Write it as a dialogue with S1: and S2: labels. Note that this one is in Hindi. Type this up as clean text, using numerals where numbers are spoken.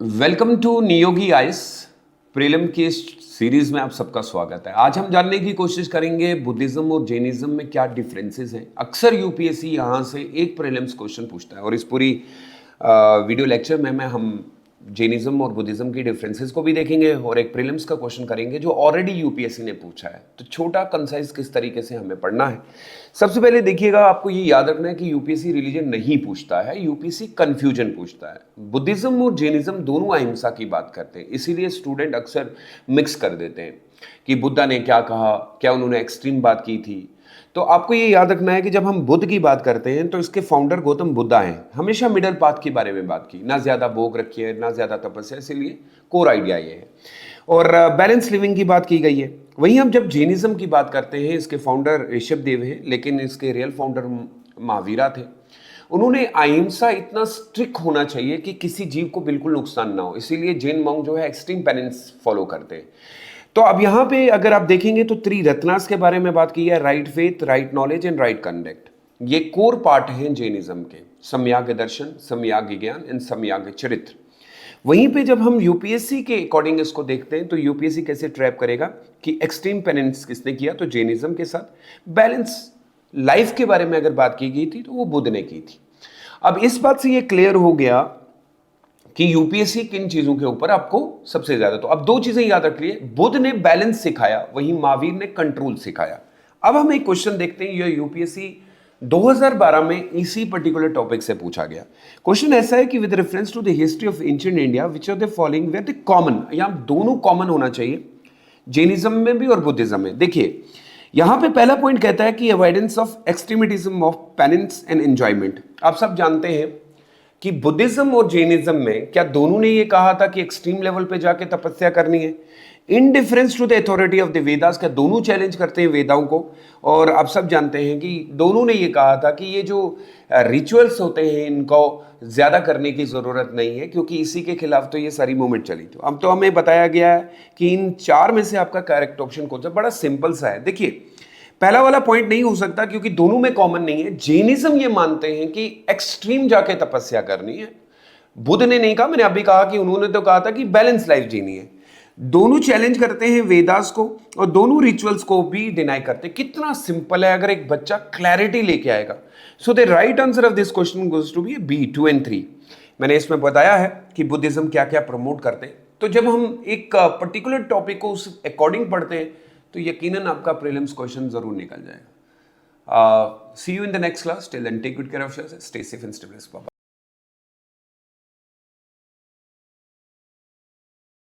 S1: Welcome to Niyogi IAS prelim की इस सीरीज में आप सबका स्वागत है। आज हम जानने की कोशिश करेंगे बुद्धिज्म और जैनिज्म में क्या डिफरेंसेस हैं। अक्सर यूपीएससी यहाँ से एक प्रीलिम्स क्वेश्चन पूछता है और इस पूरी वीडियो लेक्चर में हम जैनिज्म और बुद्धिज्म की डिफरेंसेस को भी देखेंगे और एक प्रीलिम्स का क्वेश्चन करेंगे जो ऑलरेडी यूपीएससी ने पूछा है। तो छोटा कंसाइज किस तरीके से हमें पढ़ना है। सबसे पहले देखिएगा, आपको ये याद रखना है कि यूपीएससी रिलीजन नहीं पूछता है, यूपीएससी कंफ्यूजन पूछता है। बुद्धिज्म और जैनिज्म दोनों अहिंसा की बात करते हैं, इसीलिए स्टूडेंट अक्सर मिक्स कर देते हैं कि बुद्धा ने क्या कहा, क्या उन्होंने एक्सट्रीम बात की थी। तो आपको ये याद रखना है कि जब हम बुद्ध की बात करते हैं तो इसके फाउंडर गौतम बुद्धा हैं। हमेशा मिडल पाथ के बारे में बात की, ना ज़्यादा भोग रखी है ना ज़्यादा तपस्या, इसीलिए कोर आइडिया ये है। और बैलेंस लिविंग की बात की गई है। वहीं हम जब जैनिज्म की बात करते हैं, इसके फाउंडर ऋषभ देव हैं, लेकिन इसके रियल फाउंडर महावीरा थे। उन्होंने अहिंसा इतना स्ट्रिक्ट होना चाहिए कि किसी जीव को बिल्कुल नुकसान ना हो, इसीलिए जैन मॉन्क जो है एक्सट्रीम पेनेंस फॉलो करते हैं। तो अब यहाँ पे अगर आप देखेंगे तो त्रिरत्नास के बारे में बात की है, right faith, right knowledge and right conduct. ये कोर पार्ट हैं जैनिज्म के, सम्यक दर्शन, सम्यक ज्ञान एंड सम्यक चरित्र। वहीं पे जब हम यूपीएससी के अकॉर्डिंग इसको देखते हैं तो यूपीएससी कैसे ट्रैप करेगा कि एक्सट्रीम पेनेंस किसने किया, तो जैनिज्म के साथ। बैलेंस लाइफ के बारे में अगर बात की गई थी तो वो बुद्ध ने की थी। अब इस बात से ये क्लियर हो गया कि यूपीएससी किन चीजों के ऊपर आपको सबसे ज्यादा, तो अब दो चीजें याद रख लिए, बुद्ध ने बैलेंस सिखाया, वहीं महावीर ने कंट्रोल सिखाया। अब हम एक क्वेश्चन देखते हैं, ये यूपीएससी 2012 में इसी पर्टिकुलर टॉपिक से पूछा गया। क्वेश्चन ऐसा है कि with reference to the history of ancient India which of the following were the common, यहां दोनों कॉमन होना चाहिए, जैनिज्म में भी और बुद्धिज्म में। देखिए यहां पे पहला पॉइंट कहता है कि avoidance of extremitism of penance and enjoyment. आप सब जानते हैं कि बुद्धिज्म और जैनिज्म में क्या दोनों ने ये कहा था कि एक्सट्रीम लेवल पे जाके तपस्या करनी है। Indifference to the authority of the Vedas, क्या दोनों चैलेंज करते हैं वेदाओं को। और आप सब जानते हैं कि दोनों ने ये कहा था कि ये जो रिचुअल्स होते हैं इनको ज़्यादा करने की ज़रूरत नहीं है, क्योंकि इसी के खिलाफ तो ये सारी मूवमेंट चली थी। अब तो हमें बताया गया है कि इन चार में से आपका करेक्ट ऑप्शन कौन सा। बड़ा सिंपल सा है। देखिए पहला वाला पॉइंट नहीं हो सकता क्योंकि दोनों में कॉमन नहीं है। जैनिज्म ये मानते हैं कि एक्सट्रीम जाके तपस्या करनी है। बुद्ध ने नहीं कहा, मैंने अभी कहा कि उन्होंने तो कहा था कि बैलेंस लाइफ जीनी है। दोनों चैलेंज करते हैं वेदास को और दोनों रिचुअल्स को भी डिनाई करते हैं। कितना सिंपल है अगर एक बच्चा क्लैरिटी लेके आएगा। So the right answer of this question goes to be B 2 and 3। मैंने इसमें बताया है कि बुद्धिज्म क्या क्या प्रमोट करते हैं। तो जब हम एक पर्टिकुलर टॉपिक को उस अकॉर्डिंग पढ़ते हैं तो यकीनन आपका प्रीलिम्स क्वेश्चन जरूर निकल जाएगा। See you in the next class. Till then take good care of yourself, stay safe and stay blessed. Bye bye.